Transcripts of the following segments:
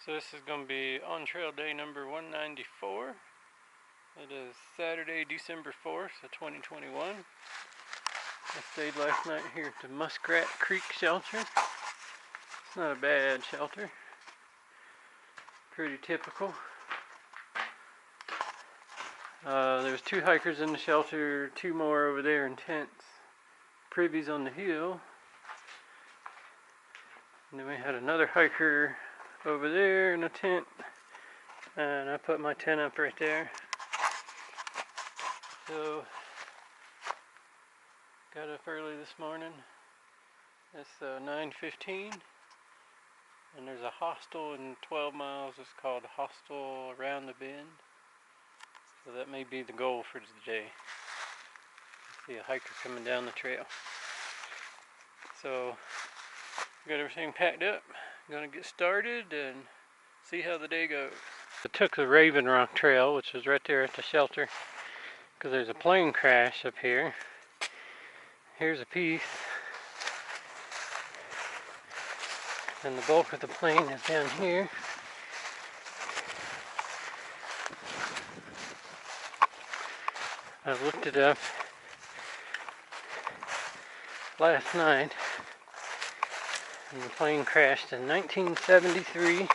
So this is going to be on trail day number 194. It is Saturday, December 4th of 2021. I stayed last night here at the Muskrat Creek shelter. It's not a bad shelter. Pretty typical. There's 2 hikers in the shelter, 2 more over there in tents. Privies on the hill. And then we had another hiker over there in a tent, and I put my tent up right there. So got up early this morning. It's 9:15, and there's a hostel in 12 miles. It's called Hostel Around the Bend. So that may be the goal for today. I see a hiker coming down the trail. So got everything packed up. I'm gonna get started and see how the day goes. I took the Raven Rock Trail, which is right there at the shelter, because there's a plane crash up here. Here's a piece, and the bulk of the plane is down here. I looked it up last night, and the plane crashed in 1973.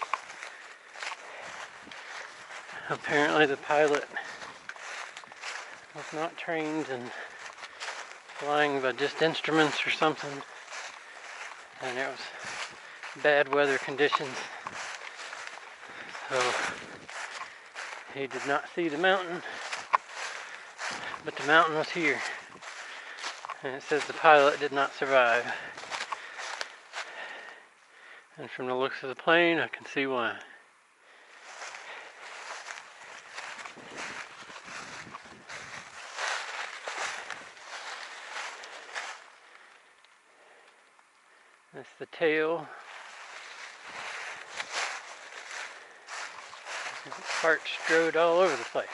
Apparently the pilot was not trained in flying by just instruments or something, and it was bad weather conditions, so he did not see the mountain, but the mountain was here, and it says the pilot did not survive, and from the looks of the plane I can see why. That's the tail. Parts strode all over the place.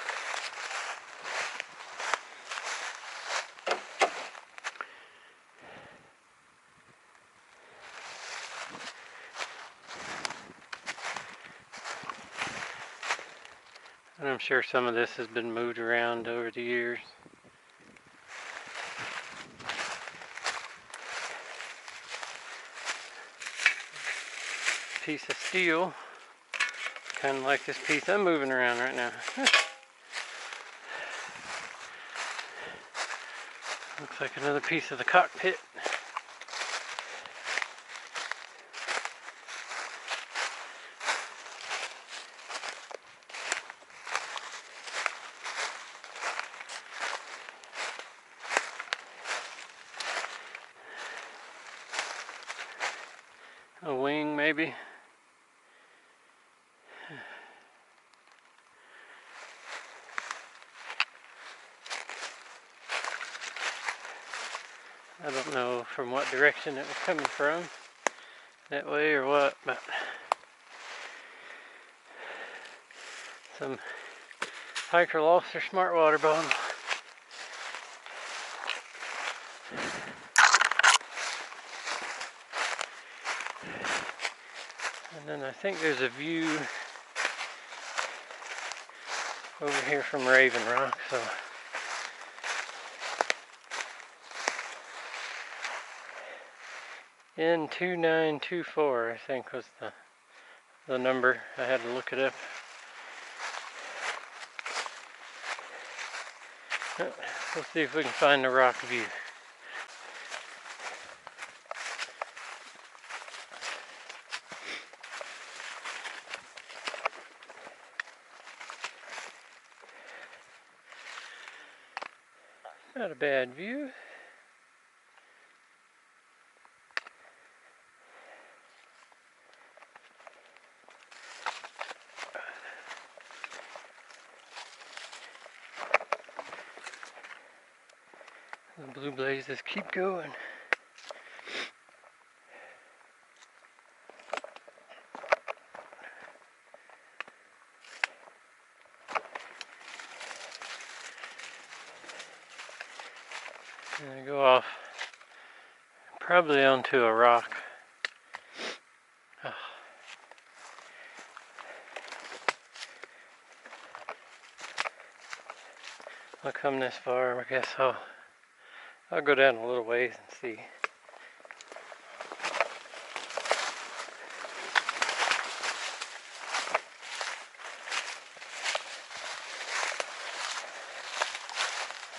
And I'm sure some of this has been moved around over the years. Piece of steel, kind of like this piece I'm moving around right now. Looks like another piece of the cockpit. A wing, maybe. I don't know from what direction it was coming from, that way or what, but some hiker lost their smart water bottle. And then I think there's a view over here from Raven Rock, so N2924 I think was the number. I had to look it up. Let's see if we can find the rock view. Not a bad view. The blue blazes keep going. And I go off probably onto a rock. Oh. I'll come this far. I guess I'll go down a little ways and see.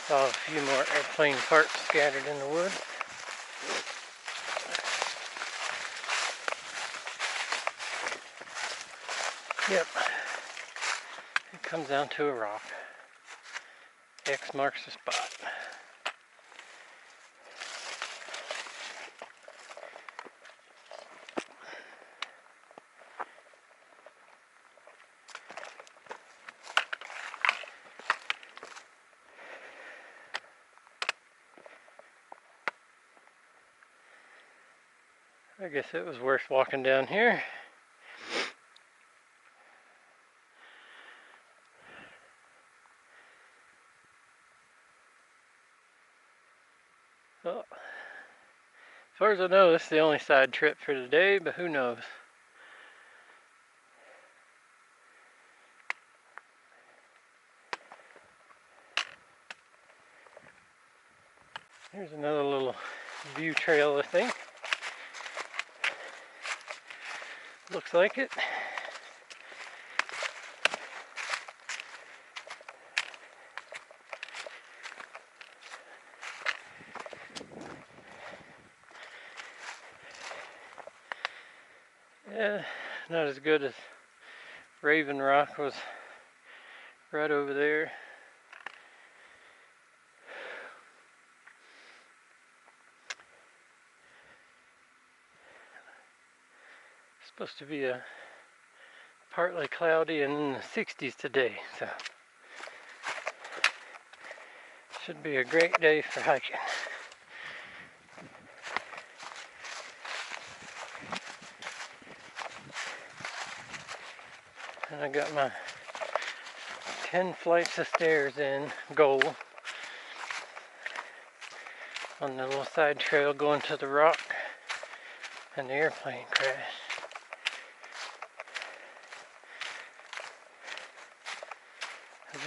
Saw a few more airplane parts scattered in the woods. Yep. It comes down to a rock. X marks the spot. I guess it was worth walking down here. Well, as far as I know, this is the only side trip for today, but who knows? Here's another little view trail, I think. Looks like it. Yeah, not as good as Raven Rock was right over there. It's supposed to be a partly cloudy and in the 60s today, so should be a great day for hiking. And I got my 10 flights of stairs in goal on the little side trail going to the rock and the airplane crash.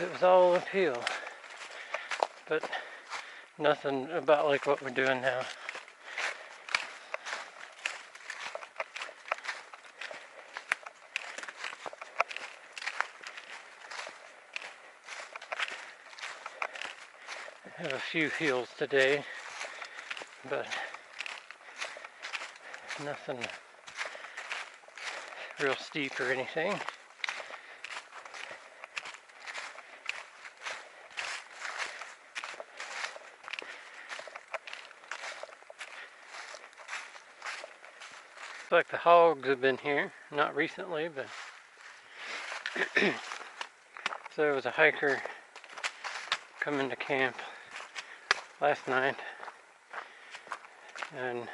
It was all uphill, but nothing about like what we're doing now. I have a few hills today, but nothing real steep or anything. Looks like the hogs have been here, not recently, but so there was a hiker coming to camp last night, and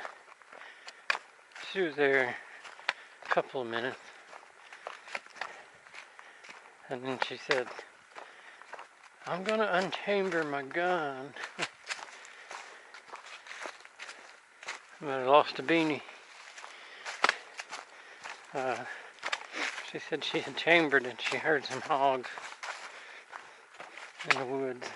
she was there a couple of minutes, and then she said, "I'm gonna unchamber my gun." I lost a beanie. She said she had chambered and she heard some hogs in the woods.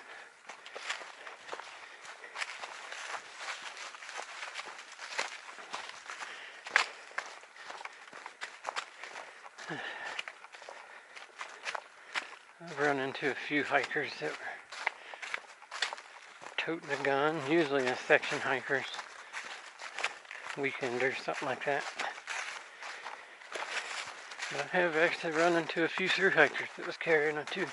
I've run into a few hikers that were toting a gun, usually a section hikers, weekenders, something like that. But I have actually run into a few through hikers that was carrying it too.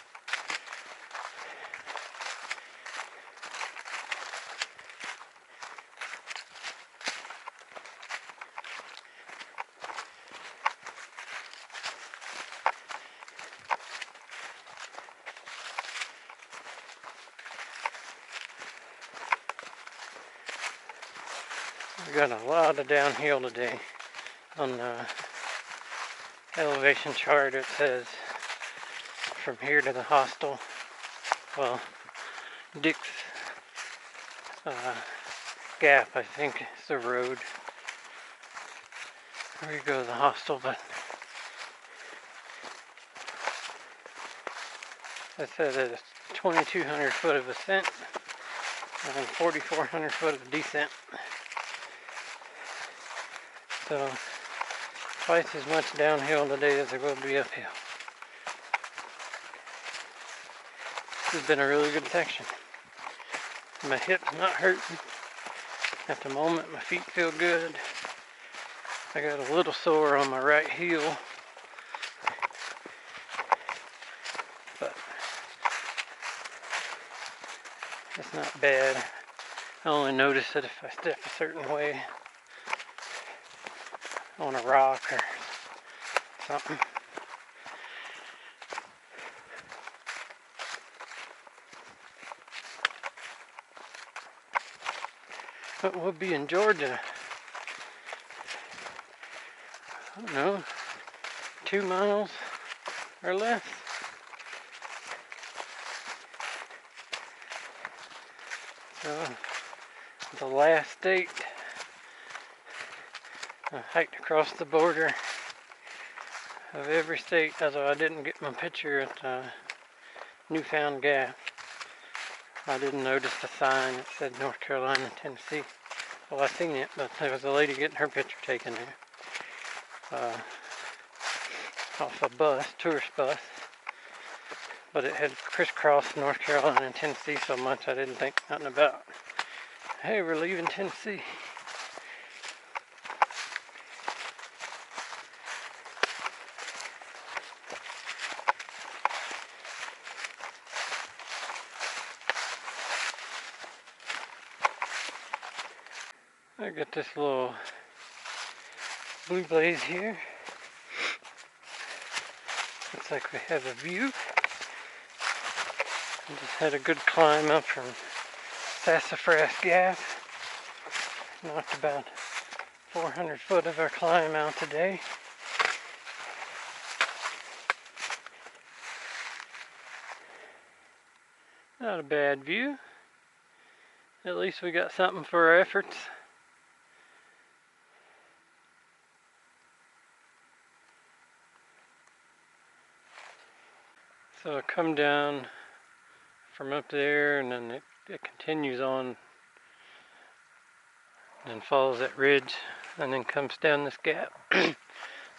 We got a lot of downhill today. On the elevation chart it says from here to the hostel, well, Dick's Gap, I think is the road where you go to the hostel, but it said it's 2,200 foot of ascent and 4,400 foot of descent. So twice as much downhill today as there will be uphill. This has been a really good section. My hip's not hurting. At the moment, my feet feel good. I got a little sore on my right heel, but it's not bad. I only notice it if I step a certain way on a rock or something. But we'll be in Georgia, I don't know, 2 miles or less. So, the last state. I hiked across the border of every state, although I didn't get my picture at Newfound Gap. I didn't notice the sign that said North Carolina and Tennessee. Well, I seen it, but there was a lady getting her picture taken there. Off a bus, tourist bus. But it had crisscrossed North Carolina and Tennessee so much I didn't think nothing about. Hey, we're leaving Tennessee. I got this little blue blaze here. Looks like we have a view. I just had a good climb up from Sassafras Gap. Knocked about 400 foot of our climb out today. Not a bad view. At least we got something for our efforts. So I come down from up there and then it continues on and follows that ridge and then comes down this gap.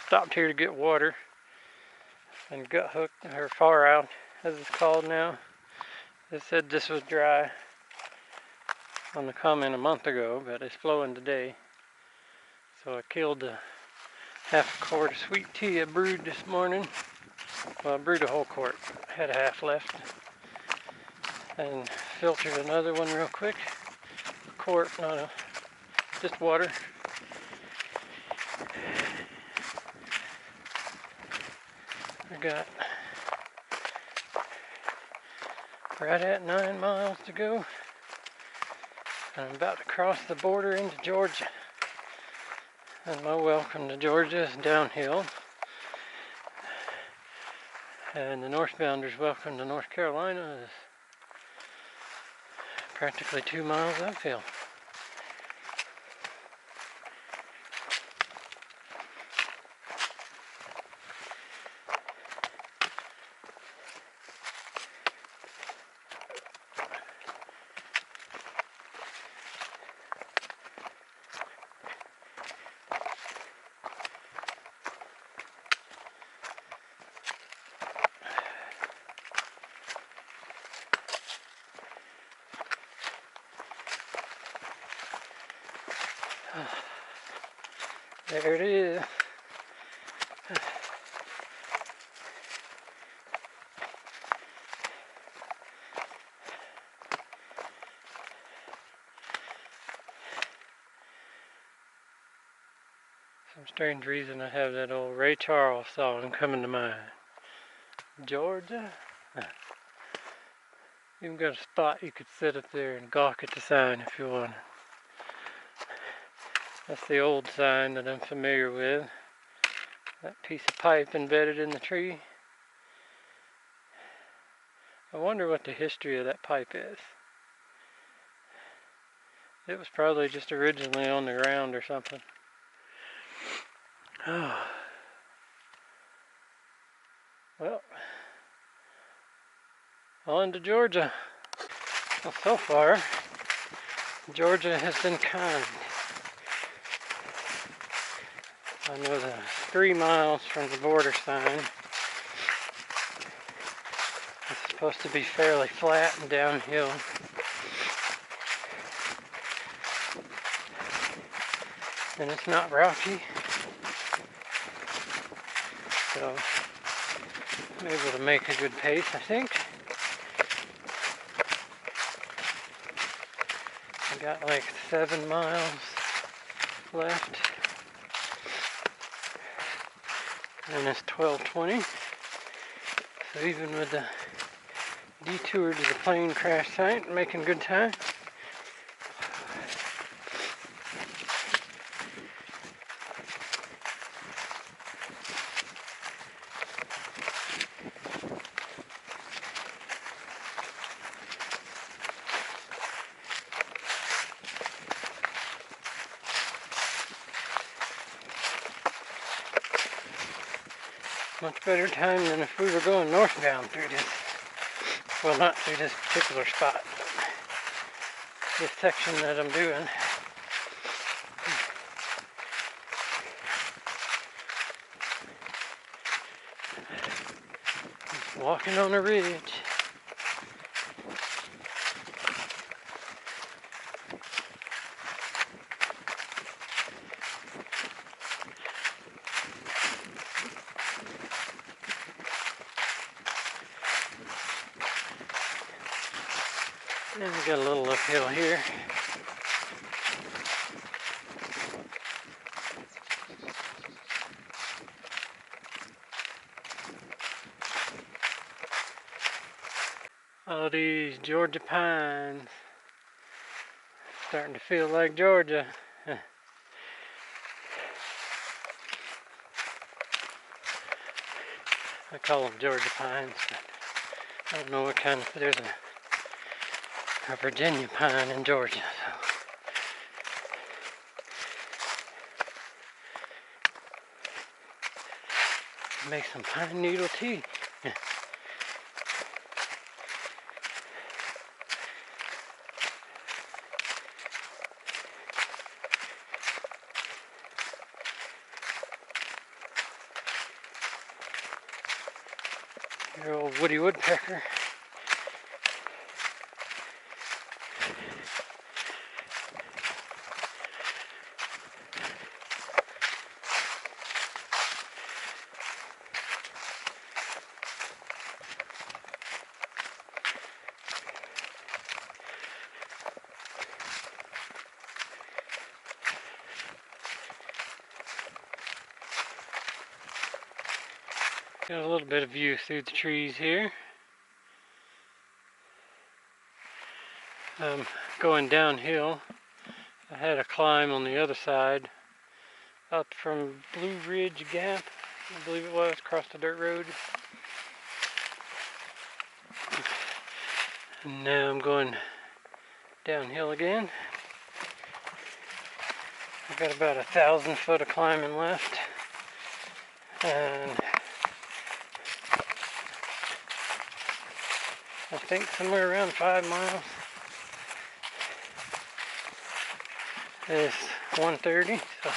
Stopped here to get water and gut hooked, or far out as it's called now. They said this was dry on the comment a month ago, but it's flowing today. So I killed a half a quart of sweet tea I brewed this morning. Well, I brewed a whole quart. I had a half left. And filtered another one real quick. A quart, just water. I got right at 9 miles to go. And I'm about to cross the border into Georgia. And my welcome to Georgia is downhill. And the northbounders' welcome to North Carolina is practically 2 miles uphill. There it is. Some strange reason I have that old Ray Charles song coming to mind. Georgia. Even got a spot you could sit up there and gawk at the sign if you wanted. That's the old sign that I'm familiar with. That piece of pipe embedded in the tree. I wonder what the history of that pipe is. It was probably just originally on the ground or something. Oh. Well, On to Georgia. Well, so far, Georgia has been kind. I know the 3 miles from the border sign is supposed to be fairly flat and downhill. And it's not rocky. So I'm able to make a good pace, I think. I got like 7 miles left. And it's 12:20. So even with the detour to the plane crash site, I'm making good time. Much better time than if we were going northbound through this. Well, not through this particular spot, but this section that I'm doing. I'm walking on a ridge. And we got a little uphill here. All these Georgia pines. Starting to feel like Georgia. I call them Georgia pines, but I don't know what kind of, there's a Virginia pine in Georgia, so. Make some pine needle tea. Your old woody woodpecker. Got a little bit of view through the trees here. Going downhill, I had a climb on the other side up from Blue Ridge Gap, I believe it was, across the dirt road. And now I'm going downhill again. I've got about 1,000 foot of climbing left. And I think somewhere around 5 miles. It's 1:30, so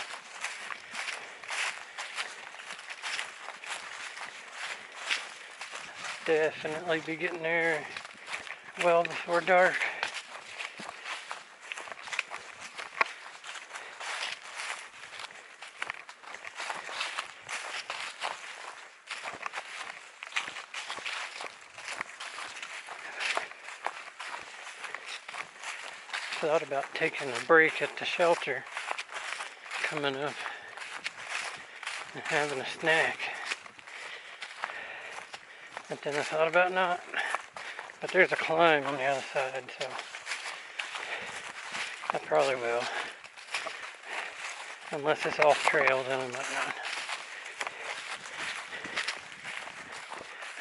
definitely be getting there well before dark. Thought about taking a break at the shelter coming up and having a snack, but then I thought about not. But there's a climb on the other side, so I probably will, unless it's off trail, then I might not.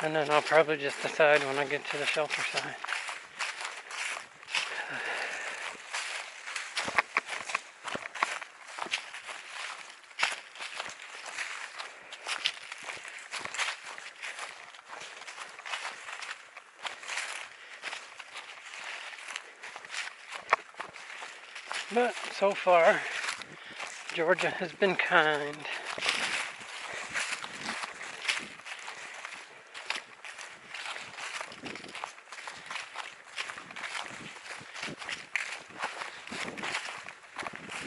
And then I'll probably just decide when I get to the shelter side. But so far, Georgia has been kind.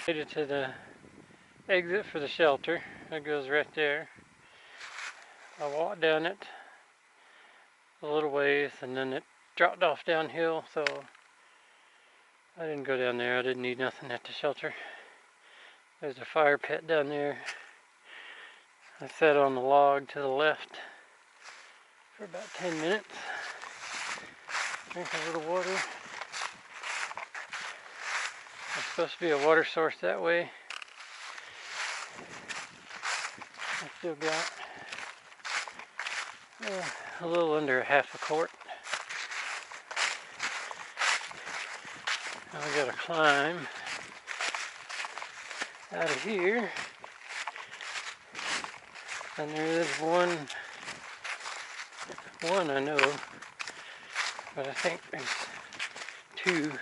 Made it to the exit for the shelter. It goes right there. I walked down it a little ways and then it dropped off downhill, so I didn't go down there. I didn't need nothing at the shelter. There's a fire pit down there. I sat on the log to the left for about 10 minutes. Drink a little water. There's supposed to be a water source that way. I still got a little under half a quart. Now I gotta climb out of here. And there is one I know, but I think there's two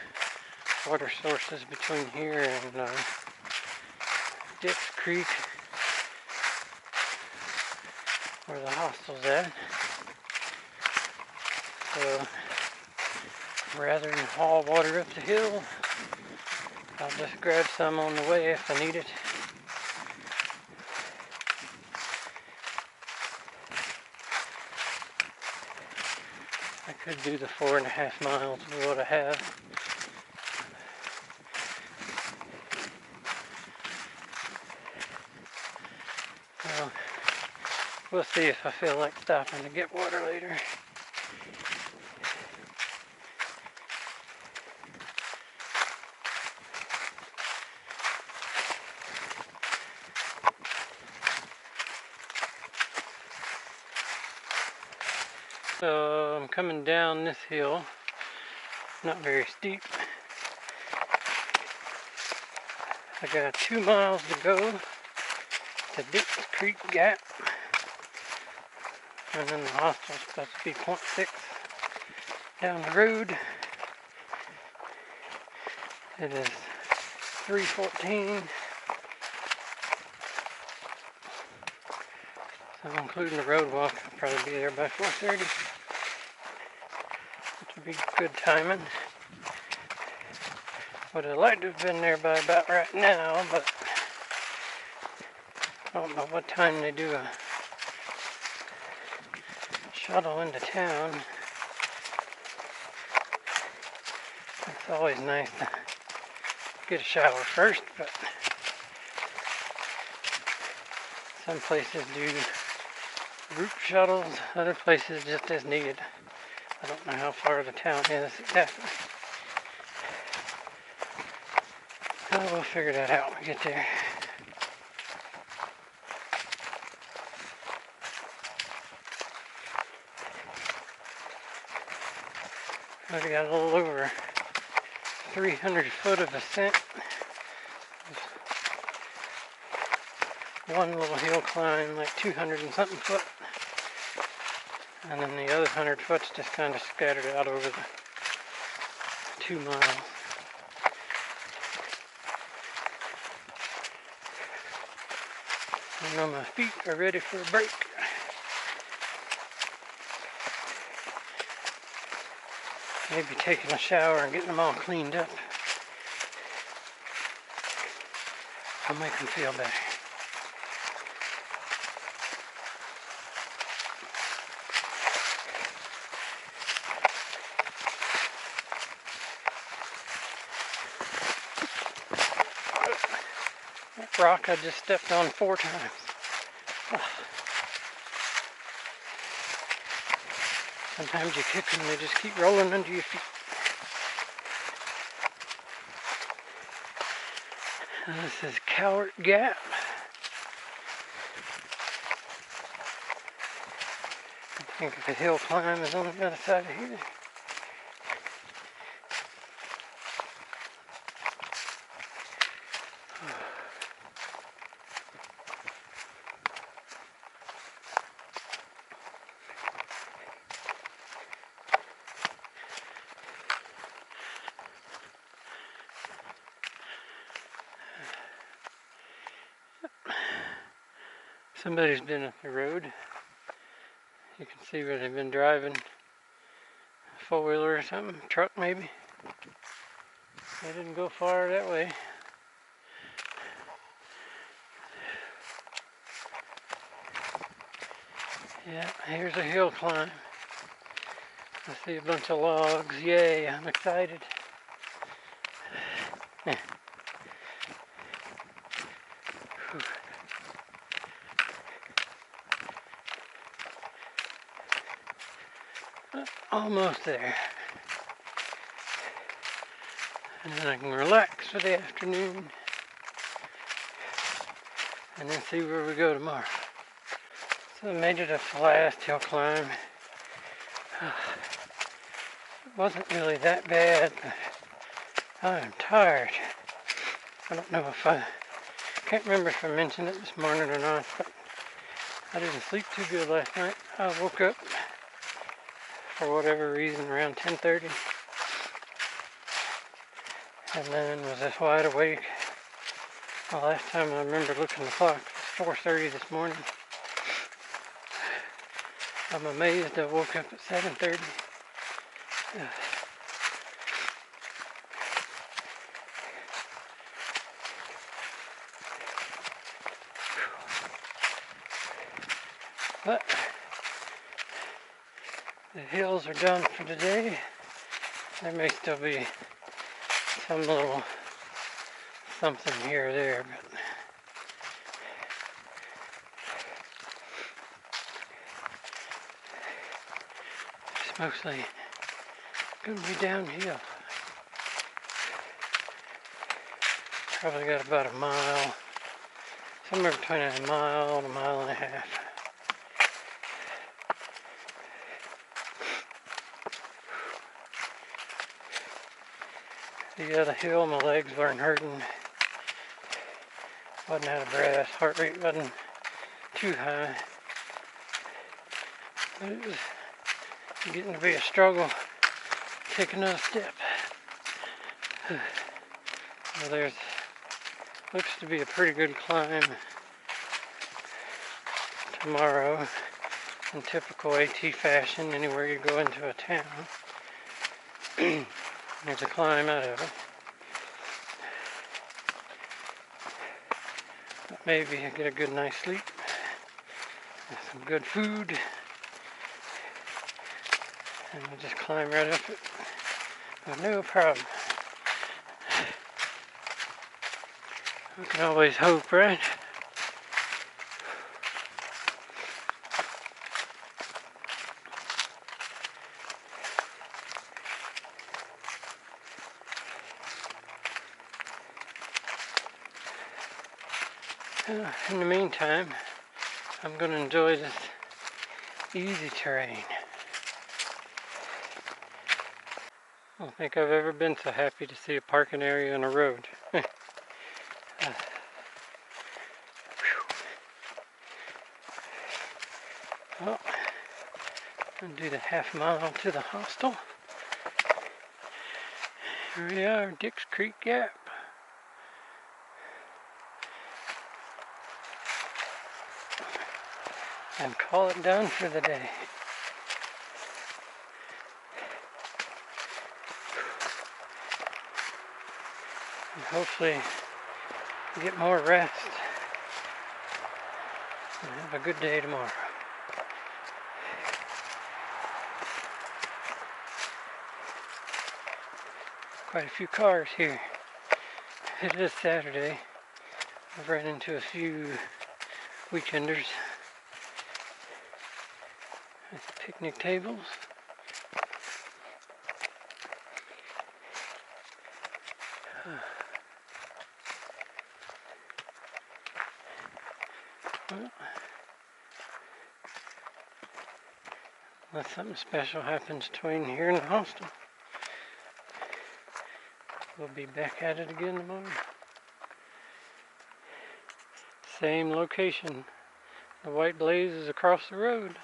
water sources between here and Dix Creek, where the hostel's at. So rather than haul water up the hill, I'll just grab some on the way if I need it. I could do the 4.5 miles with what I have. Well, we'll see if I feel like stopping to get water later. So I'm coming down this hill, not very steep. I got 2 miles to go to Dix Creek Gap, and then the hostel's supposed to be 0.6 down the road. It is 3:14, so including the road walk, I'll probably be there by 4:30, which would be good timing. Would have liked to have been there by about right now, but I don't know what time they do a shuttle into town. It's always nice to get a shower first, but some places do group shuttles, other places just as needed. I don't know how far the town is exactly. We'll figure that out when we get there. I've got a little over 300 foot of ascent. One little hill climb, like 200 and something foot. And then the other 100 foot's just kind of scattered out over the 2 miles. I know my feet are ready for a break. Maybe taking a shower and getting them all cleaned up will make them feel better. That rock I just stepped on 4 times. Sometimes you kick them and they just keep rolling under your feet. And this is Cowart Gap. I think the hill climb is on the other side of here. Somebody's been up the road. You can see where they've been driving. Four-wheeler or something, truck maybe. They didn't go far that way. Yeah, here's a hill climb. I see a bunch of logs. Yay, I'm excited. Almost there. And then I can relax for the afternoon. And then see where we go tomorrow. So I made it up the last hill climb. It wasn't really that bad, but I'm tired. I don't know if I can't remember if I mentioned it this morning or not, but I didn't sleep too good last night. I woke up for whatever reason around 10:30 and then was just wide awake. The last time I remember looking at the clock was 4:30 this morning. I'm amazed I woke up at 7:30. But the hills are done for today. There may still be some little something here or there, but it's mostly going to be downhill. Probably got about a mile, somewhere between a mile and a mile and a half. The other hill, my legs weren't hurting. Wasn't out of breath. Heart rate wasn't too high. But it was getting to be a struggle. Take another step. Well, there's looks to be a pretty good climb tomorrow in typical AT fashion. Anywhere you go into a town, there's a climb out of it. But maybe I get a good night's sleep, and some good food, and we'll just climb right up it with no problem. We can always hope, right? In the meantime, I'm going to enjoy this easy terrain. I don't think I've ever been so happy to see a parking area on a road. Well, I'm going to do the half mile to the hostel. Here we are, Dix Creek Gap. And call it done for the day. And hopefully get more rest and have a good day tomorrow. Quite a few cars here. It is Saturday. I've run into a few weekenders. Picnic tables. Well, unless something special happens between here and the hostel, we'll be back at it again tomorrow. Same location. The white blaze is across the road.